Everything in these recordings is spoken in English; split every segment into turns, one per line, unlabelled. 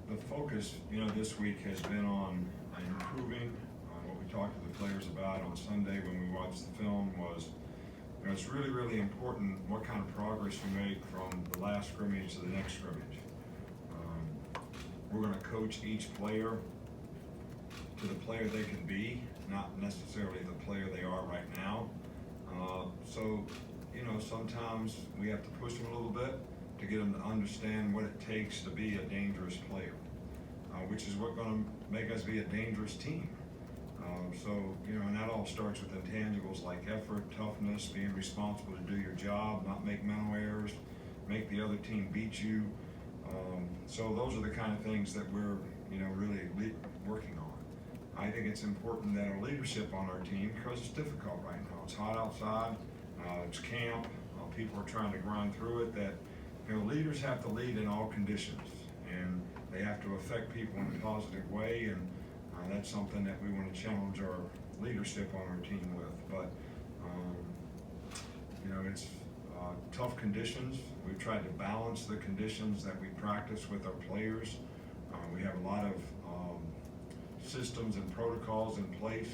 the focus, this week has been on improving. What we talked to the players about on Sunday when we watched the film was, it's really, really important what kind of progress you make from the last scrimmage to the next scrimmage. We're going to coach each player to the player they can be, not necessarily the player they are right now. So, sometimes we have to push them a little bit to get them to understand what it takes to be a dangerous player, which is what's going to make us be a dangerous team. And that all starts with intangibles like effort, toughness, being responsible to do your job, not make mental errors, make the other team beat you. So those are the kind of things that we're, really working on. I think it's important that our leadership on our team, because it's difficult right now. It's hot outside, it's camp, people are trying to grind through it, that, leaders have to lead in all conditions, and they have to affect people in a positive way, and that's something that we want to challenge our leadership on our team with. But, it's tough conditions. We've tried to balance the conditions that we practice with our players. We have a lot of systems and protocols in place,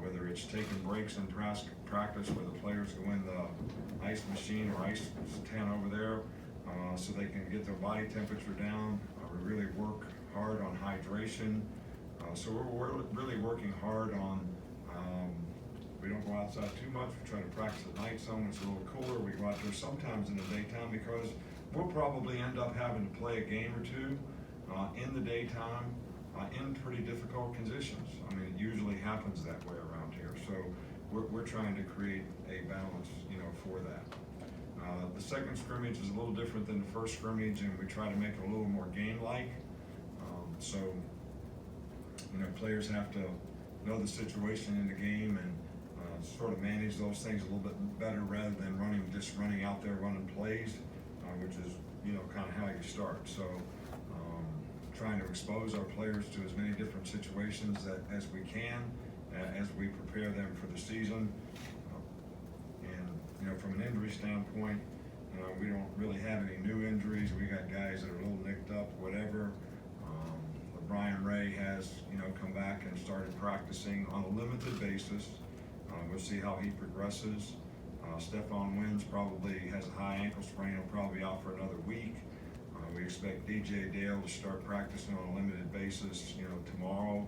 whether it's taking breaks in practice where the players go in the ice machine or ice tent over there so they can get their body temperature down. We really work hard on hydration. So we're really working hard on, we don't go outside too much. We try to practice at night some when it's a little cooler. We go out there sometimes in the daytime because we'll probably end up having to play a game or two in the daytime in pretty difficult conditions. I mean, it usually happens that way around here. So we're trying to create a balance, for that. The second scrimmage is a little different than the first scrimmage, and we try to make it a little more game-like. Players have to know the situation in the game and sort of manage those things a little bit better rather than running out there running plays, which is, kind of how you start. So trying to expose our players to as many different situations as we can as we prepare them for the season. From an injury standpoint, we don't really have any new injuries. We got guys that are a little nicked up, whatever. Brian Ray has, come back and started practicing on a limited basis. We'll see how he progresses. Stephon Wins probably has a high ankle sprain. He'll probably be out for another week. We expect DJ Dale to start practicing on a limited basis, tomorrow.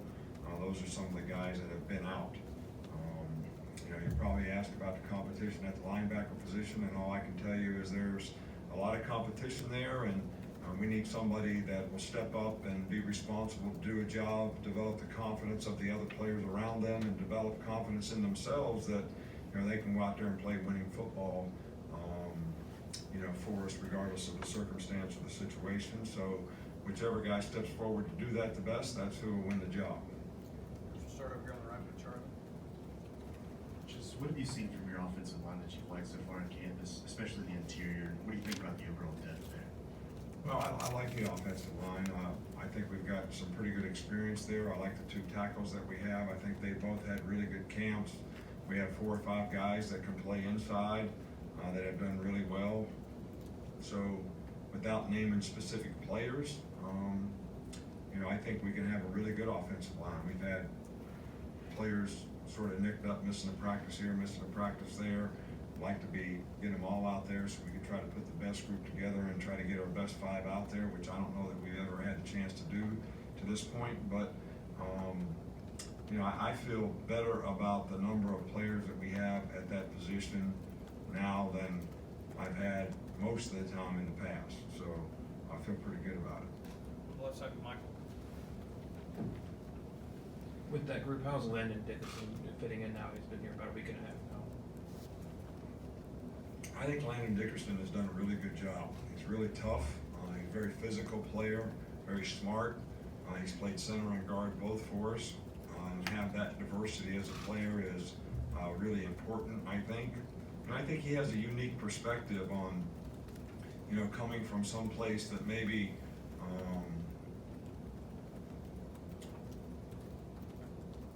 Those are some of the guys that have been out. You probably asked about the competition at the linebacker position, and all I can tell you is there's a lot of competition there, and we need somebody that will step up and be responsible to do a job, develop the confidence of the other players around them, and develop confidence in themselves that they can go out there and play winning football, for us regardless of the circumstance or the situation. So whichever guy steps forward to do that the best, that's who will win the job.
We'll start over here on the right with Charlie.
What have you seen from your offensive line that you've liked so far on campus, especially the interior? What do you think about the overall depth there?
Well, I like the offensive line. I think we've got some pretty good experience there. I like the two tackles that we have. I think they both had really good camps. We have 4 or 5 guys that can play inside that have done really well. So without naming specific players, I think we can have a really good offensive line. We've had players sort of nicked up, missing a practice here, missing a practice there. Like to get them all out there so we can try to put the best group together and try to get our best 5 out there, which I don't know that we've ever had the chance to do to this point. But I feel better about the number of players that we have at that position now than I've had most of the time in the past. So I feel pretty good about it.
On the left side with Michael.
With that group, how's Landon Dickerson fitting in now? He's been here about a week and a half now.
I think Landon Dickerson has done a really good job. He's really tough. He's a very physical player, very smart. He's played center and guard both for us. And have that diversity as a player is really important, I think. And I think he has a unique perspective on, coming from some place that maybe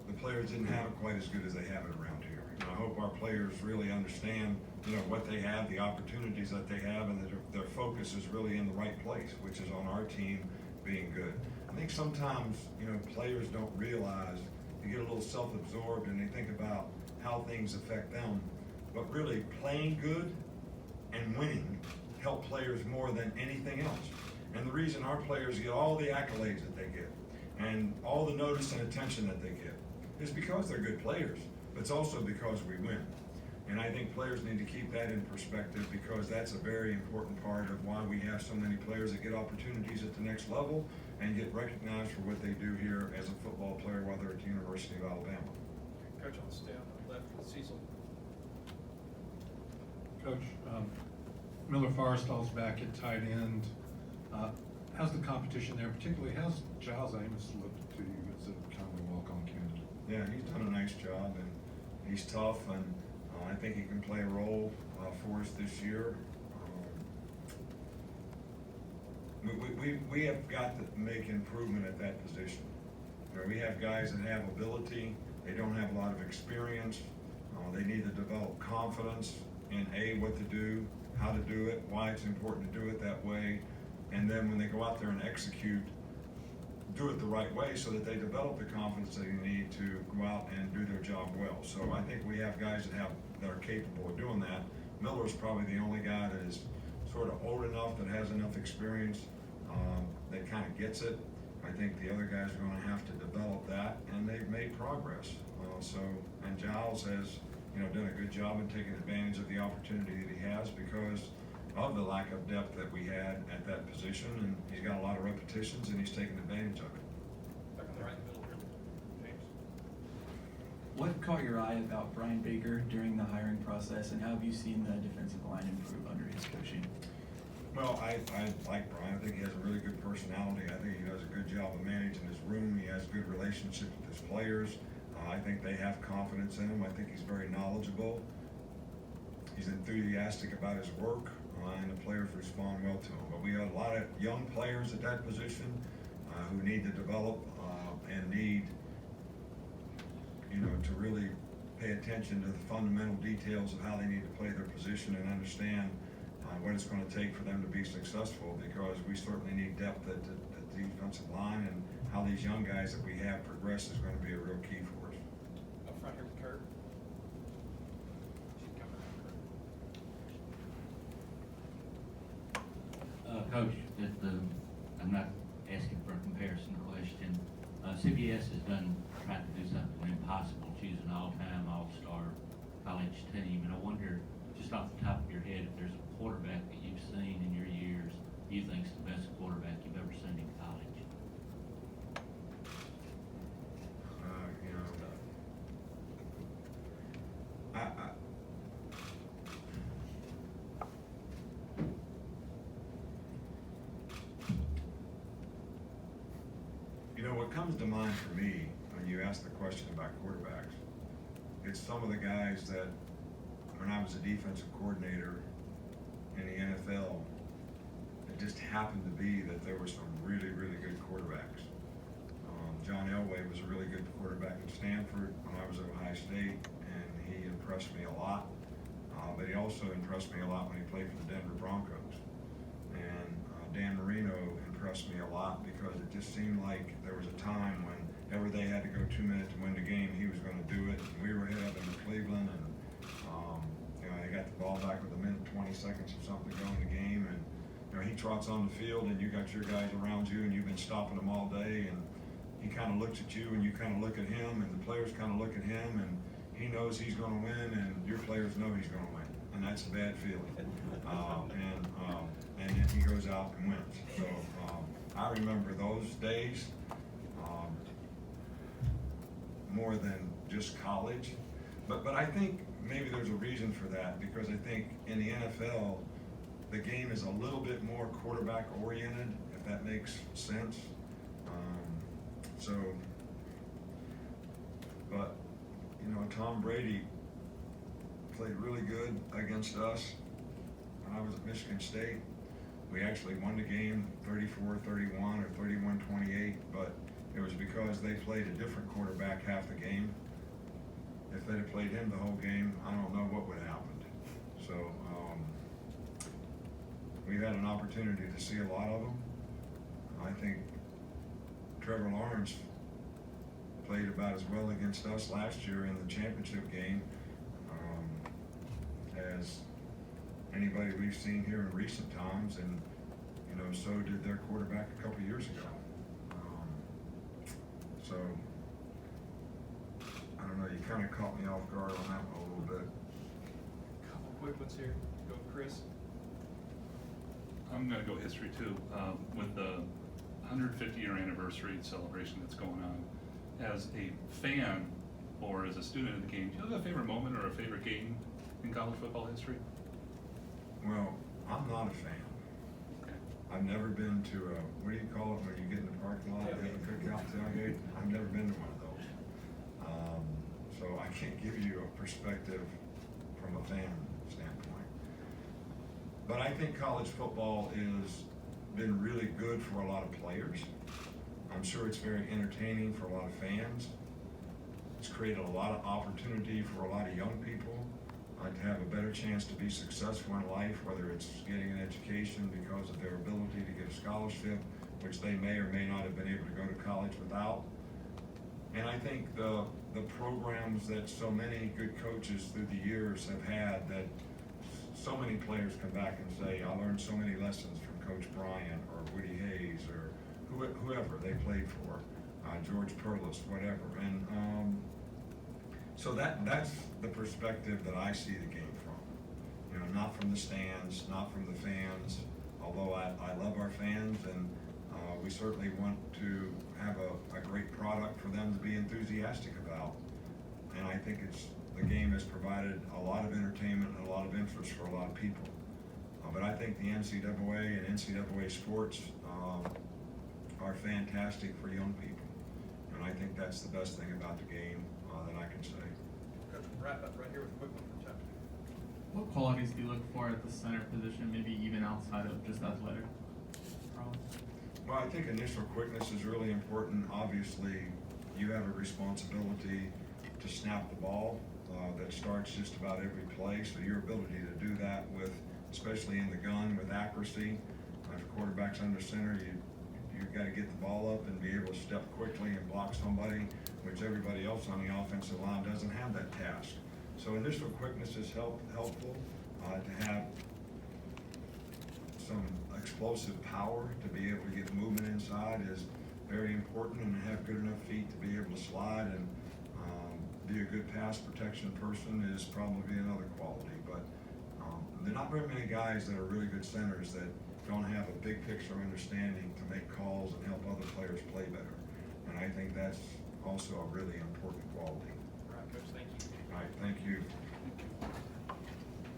the players didn't have it quite as good as they have it around here. And I hope our players really understand, what they have, the opportunities that they have, and that their focus is really in the right place, which is on our team being good. I think sometimes, players don't realize, they get a little self-absorbed and they think about how things affect them, but really playing good and winning help players more than anything else. And the reason our players get all the accolades that they get and all the notice and attention that they get is because they're good players, but it's also because we win. And I think players need to keep that in perspective, because that's a very important part of why we have so many players that get opportunities at the next level and get recognized for what they do here as a football player, whether at the University of Alabama.
Coach on the staff, left, Cecil.
Coach, Miller Forrestall's back at tight end. How's the competition there? Particularly, how's Giles Amos looked to you as a kind of a walk-on candidate?
Yeah, he's done a nice job, and he's tough, and I think he can play a role for us this year. We have got to make improvement at that position. We have guys that have ability, they don't have a lot of experience. They need to develop confidence in what to do, how to do it, why it's important to do it that way, and then when they go out there and execute, do it the right way so that they develop the confidence they need to go out and do their job well. So I think we have guys that are capable of doing that. Miller's probably the only guy that is sort of old enough, that has enough experience, that kind of gets it. I think the other guys are going to have to develop that, and they've made progress. And Giles has, done a good job in taking advantage of the opportunity that he has because of the lack of depth that we had at that position, and he's got a lot of repetitions and he's taken advantage of it.
Back on the right in the middle here. James.
What caught your eye about Brian Baker during the hiring process, and how have you seen the defensive line improve under his coaching?
Well, I like Brian. I think he has a really good personality. I think he does a good job of managing his room. He has good relationships with his players. I think they have confidence in him. I think he's very knowledgeable. He's enthusiastic about his work, and the players respond well to him. But we have a lot of young players at that position who need to develop and need, to really pay attention to the fundamental details of how they need to play their position and understand what it's going to take for them to be successful, because we certainly need depth at the defensive line, and how these young guys that we have progress is going to be a real key for us.
Up front here with Kurt. She's coming around, Kurt.
Coach, I'm not asking for a comparison question. CBS has tried to do something impossible, choose an all-time all-star college team, and I wonder, just off the top of your head, if there's a quarterback that you've seen in your years you think's the best quarterback you've ever seen in college.
What comes to mind for me when you ask the question about quarterbacks, it's some of the guys that, when I was a defensive coordinator in the NFL, it just happened to be that there were some really, really good quarterbacks. John Elway was a really good quarterback at Stanford when I was at Ohio State, and he impressed me a lot. But he also impressed me a lot when he played for the Denver Broncos. And Dan Marino impressed me a lot because it just seemed like there was a time whenever they had to go 2 minutes to win the game, he was going to do it. And we were ahead of him in Cleveland, and they got the ball back with 1 minute 20 seconds or something to go in the game, and he trots on the field, and you got your guys around you, and you've been stopping them all day, and he kind of looks at you, and you kind of look at him, and the players kind of look at him, and he knows he's going to win, and your players know he's going to win, and that's a bad feeling. And then he goes out and wins. So I remember those days more than just college. But I think maybe there's a reason for that, because I think in the NFL, the game is a little bit more quarterback oriented, if that makes sense. But Tom Brady played really good against us when I was at Michigan State. We actually won the game 34-31 or 31-28, but it was because they played a different quarterback half the game. If they'd have played him the whole game, I don't know what would have happened. So we had an opportunity to see a lot of them. I think Trevor Lawrence played about as well against us last year in the championship game as anybody we've seen here in recent times, and so did their quarterback a couple years ago. So I don't know, you kind of caught me off guard on that one a little bit.
Couple quick ones here. Go, Chris.
I'm gonna go history too, with the 150-year anniversary celebration that's going on. As a fan or as a student of the game, do you have a favorite moment or a favorite game in college football history?
Well, I'm not a fan.
Okay.
I've never been to a, what do you call it when you get in the parking lot, they have a cookout tailgate? I've never been to one of those. So I can't give you a perspective from a fan standpoint. But I think college football has been really good for a lot of players. I'm sure it's very entertaining for a lot of fans. It's created a lot of opportunity for a lot of young people to have a better chance to be successful in life, whether it's getting an education because of their ability to get a scholarship, which they may or may not have been able to go to college without. And I think the programs that so many good coaches through the years have had, that so many players come back and say, I learned so many lessons from Coach Bryant or Woody Hayes or whoever they played for, George Perlis, whatever. And so that's the perspective that I see the game from. Not from the stands, not from the fans, although I love our fans, and we certainly want to have a great product for them to be enthusiastic about. And I think the game has provided a lot of entertainment and a lot of interest for a lot of people. But I think the NCAA and NCAA sports are fantastic for young people. And I think that's the best thing about the game that I can say.
Coach, wrap up right here with a quick one from Chuck.
What qualities do you look for at the center position, maybe even outside of just athletic prowess?
Well, I think initial quickness is really important. Obviously, you have a responsibility to snap the ball that starts just about every play. So your ability to do that with, especially in the gun, with accuracy. If a quarterback's under center, you've got to get the ball up and be able to step quickly and block somebody, which everybody else on the offensive line doesn't have that task. So initial quickness is helpful to have some explosive power to be able to get movement inside is very important, and to have good enough feet to be able to slide and be a good pass protection person is probably another quality. But there are not very many guys that are really good centers that don't have a big picture understanding to make calls and help other players play better. And I think that's also a really important quality.
All right, Coach, thank you.
All right,